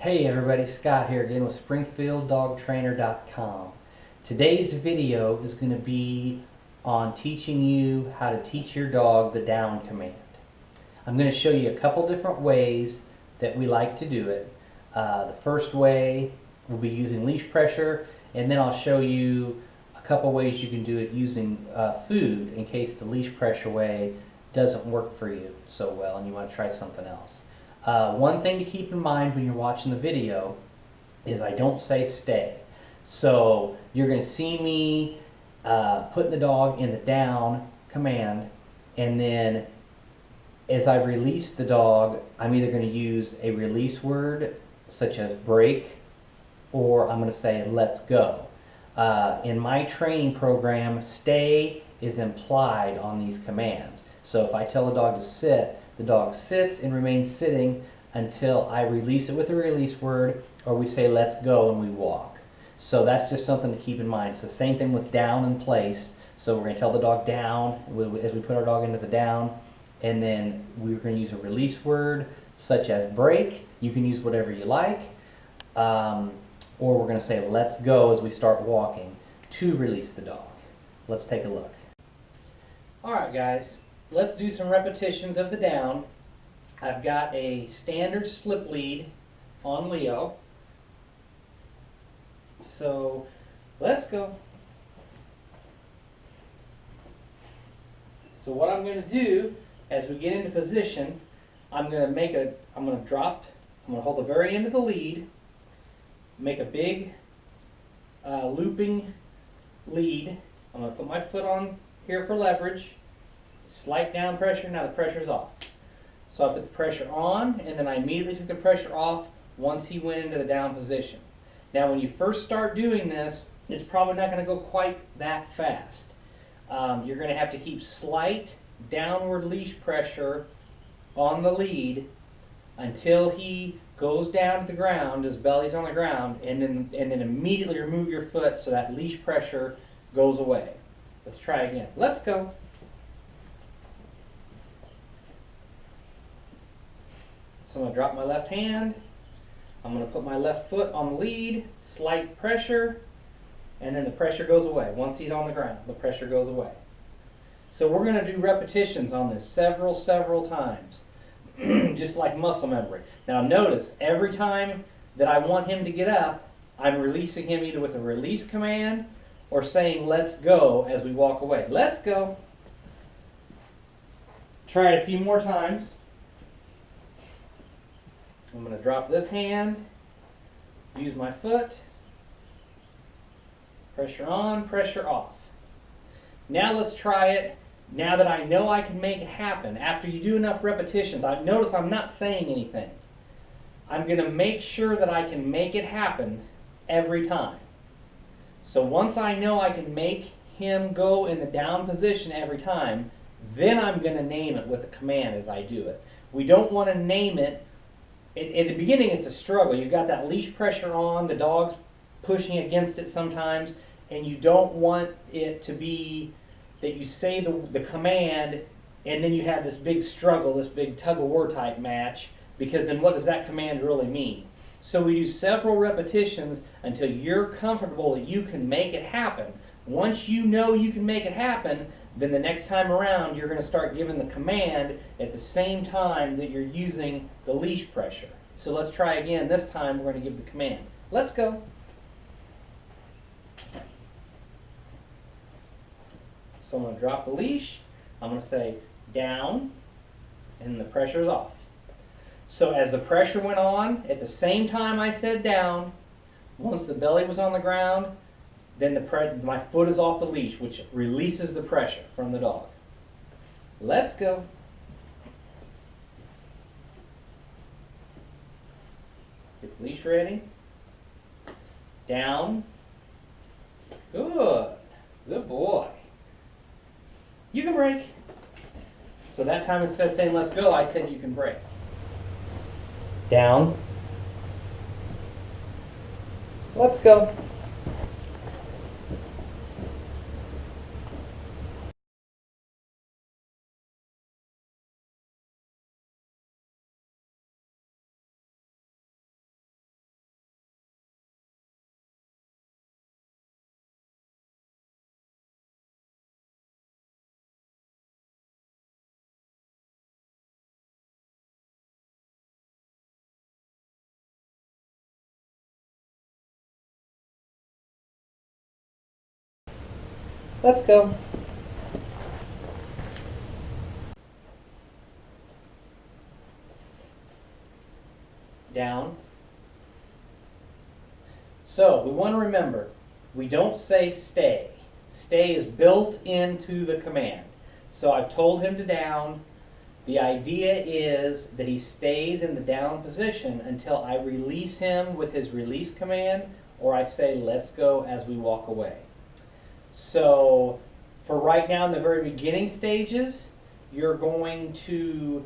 Hey everybody, Scott here again with SpringfieldDogTrainer.com. Today's video is going to be on teaching you how to teach your dog the down command. I'm going to show you a couple different ways that we like to do it. The first way will be using leash pressure, and then I'll show you a couple ways you can do it using food in case the leash pressure way doesn't work for you so well and you want to try something else. One thing to keep in mind when you're watching the video is I don't say stay. So you're going to see me putting the dog in the down command, and then as I release the dog, I'm either going to use a release word such as break, or I'm going to say let's go. In my training program, stay is implied on these commands. So if I tell the dog to sit, the dog sits and remains sitting until I release it with a release word, or we say let's go and we walk. So that's just something to keep in mind. It's the same thing with down in place. So we're going to tell the dog down as we put our dog into the down, and then we're going to use a release word such as break. You can use whatever you like, or we're going to say let's go as we start walking to release the dog. Let's take a look. Alright guys, let's do some repetitions of the down. I've got a standard slip lead on Leo. So let's go. So what I'm going to do as we get into position, I'm going to hold the very end of the lead, make a big looping lead. I'm going to put my foot on here for leverage, slight down pressure, now the pressure's off. So I put the pressure on, and then I immediately took the pressure off once he went into the down position. Now when you first start doing this, it's probably not going to go quite that fast. You're going to have to keep slight downward leash pressure on the lead until he goes down to the ground, his belly's on the ground, and then immediately remove your foot so that leash pressure goes away. Let's try again. Let's go. So I'm going to drop my left hand. I'm going to put my left foot on the lead, slight pressure, and then the pressure goes away. Once he's on the ground, the pressure goes away. So we're going to do repetitions on this several times, just like muscle memory. Now notice, every time that I want him to get up, I'm releasing him either with a release command or saying let's go as we walk away. Let's go. Try it a few more times. I'm going to drop this hand, use my foot, pressure on, pressure off. Now let's try it. Now that I know I can make it happen, after you do enough repetitions, notice I'm not saying anything. I'm going to make sure that I can make it happen every time. So once I know I can make him go in the down position every time, then I'm going to name it with a command as I do it. We don't want to name it. At the beginning, it's a struggle. You've got that leash pressure on, the dog's pushing against it sometimes, and you don't want it to be that you say the command and then you have this big struggle, this big tug-of-war type match, because then what does that command really mean? So we do several repetitions until you're comfortable that you can make it happen. Once you know you can make it happen, then the next time around you're going to start giving the command at the same time that you're using the leash pressure. So let's try again. This time we're going to give the command. Let's go. So I'm going to drop the leash. I'm going to say down, and the pressure's off. So as the pressure went on, at the same time I said down, once the belly was on the ground, then my foot is off the leash, which releases the pressure from the dog. Let's go. Get the leash ready. Down. Good. Good boy. You can break. So that time instead of saying let's go, I said you can break. Down. Let's go. Let's go. Down. So we want to remember, we don't say stay. Stay is built into the command. So I've told him to down. The idea is that he stays in the down position until I release him with his release command, or I say let's go as we walk away. So for right now in the very beginning stages, you're going to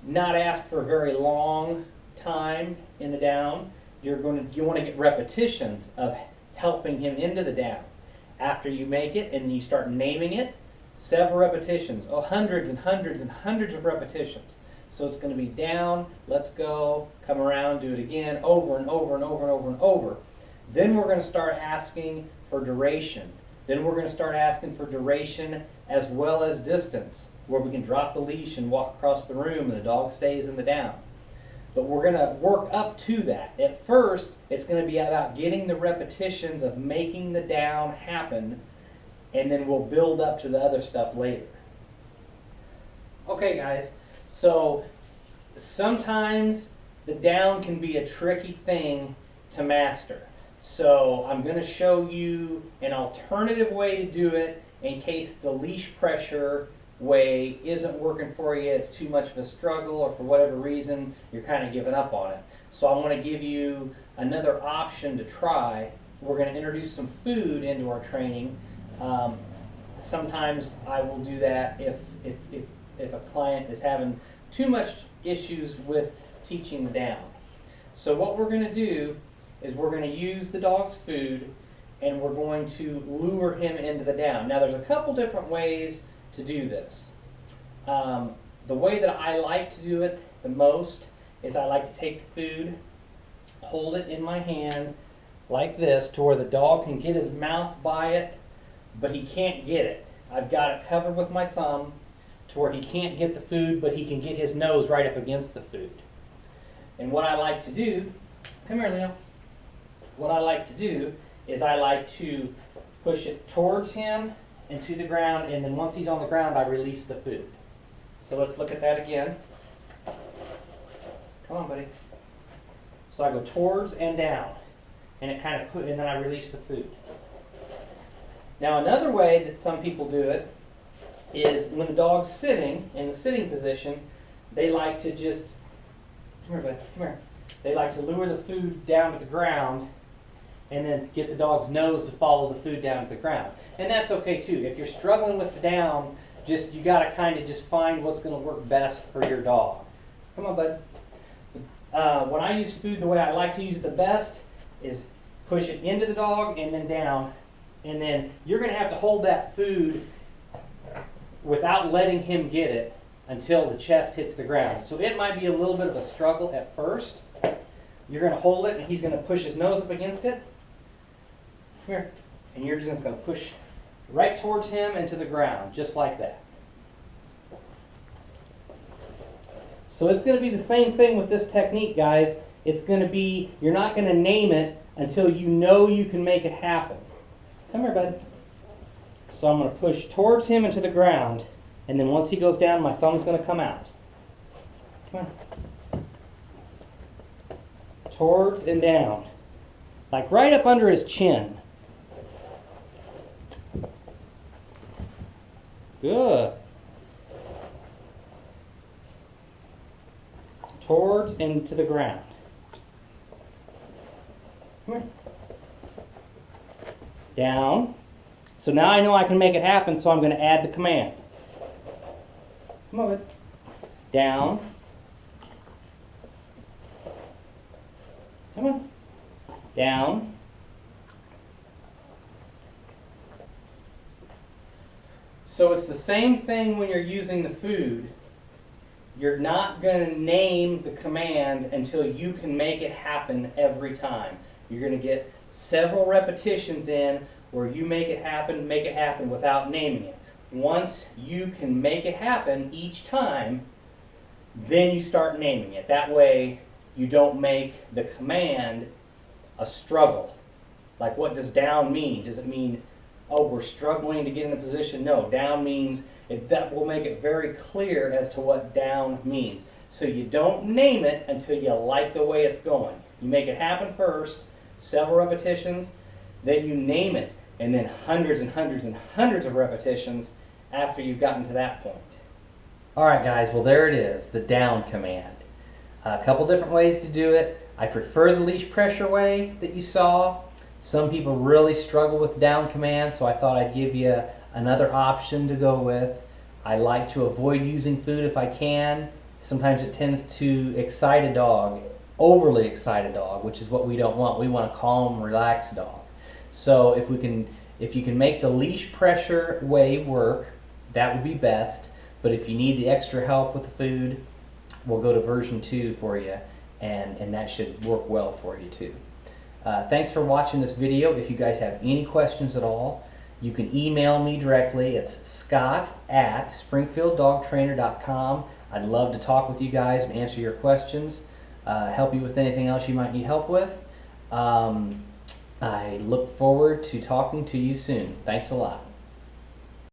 not ask for a very long time in the down. You want to get repetitions of helping him into the down. After you make it and you start naming it, several repetitions, hundreds and hundreds and hundreds of repetitions. So it's going to be down, let's go, come around, do it again, over and over and over and over and over. Then we're going to start asking for duration. Then we're going to start asking for duration as well as distance, where we can drop the leash and walk across the room and the dog stays in the down. But we're going to work up to that. At first, it's going to be about getting the repetitions of making the down happen, and then we'll build up to the other stuff later. Okay, guys, so sometimes the down can be a tricky thing to master. So I'm going to show you an alternative way to do it in case the leash pressure way isn't working for you, it's too much of a struggle, or for whatever reason you're kind of giving up on it. So I want to give you another option to try. We're going to introduce some food into our training. Sometimes I will do that if a client is having too much issues with teaching the down. So what we're going to do is we're going to use the dog's food and we're going to lure him into the down. Now there's a couple different ways to do this. The way that I like to do it the most is I like to take the food, hold it in my hand like this to where the dog can get his mouth by it, but he can't get it. I've got it covered with my thumb to where he can't get the food, but he can get his nose right up against the food. And what I like to do, come here Leo, what I like to do is I like to push it towards him and to the ground, and then once he's on the ground, I release the food. So let's look at that again. Come on, buddy. So I go towards and down, and it kind of and then I release the food. Now another way that some people do it is when the dog's sitting in the sitting position, they like to just, come here, buddy, come here. They like to lure the food down to the ground and then get the dog's nose to follow the food down to the ground. And that's okay too. If you're struggling with the down, you got to kind of just find what's going to work best for your dog. Come on, bud. When I use food, the way I like to use it the best is push it into the dog and then down. And then you're going to have to hold that food without letting him get it until the chest hits the ground. So it might be a little bit of a struggle at first. You're going to hold it and he's going to push his nose up against it. Here. And you're just going to push right towards him and to the ground, just like that. So it's going to be the same thing with this technique, guys. It's going to be, you're not going to name it until you know you can make it happen. Come here, bud. So I'm going to push towards him and to the ground, and then once he goes down, my thumb's going to come out. Come on. Towards and down. Like right up under his chin. Good. Towards and to the ground. Come here. Down. So now I know I can make it happen, so I'm going to add the command. Come on, bud. Down. Come on. Down. So it's the same thing when you're using the food. You're not going to name the command until you can make it happen every time. You're going to get several repetitions in where you make it happen without naming it. Once you can make it happen each time, then you start naming it. That way you don't make the command a struggle. Like, what does down mean? Does it mean oh, we're struggling to get in a position. No, down means, that will make it very clear as to what down means. So you don't name it until you like the way it's going. You make it happen first, several repetitions, then you name it, and then hundreds and hundreds and hundreds of repetitions after you've gotten to that point. All right, guys, well, there it is, the down command. A couple different ways to do it. I prefer the leash pressure way that you saw. Some people really struggle with down command, so I thought I'd give you another option to go with. I like to avoid using food if I can. Sometimes it tends to excite a dog, overly excite a dog, which is what we don't want. We want a calm, relaxed dog. So if you can make the leash pressure way work, that would be best. But if you need the extra help with the food, we'll go to version 2 for you, and that should work well for you too. Thanks for watching this video. If you guys have any questions at all, you can email me directly. It's scott@springfielddogtrainer.com. I'd love to talk with you guys and answer your questions, help you with anything else you might need help with. I look forward to talking to you soon. Thanks a lot.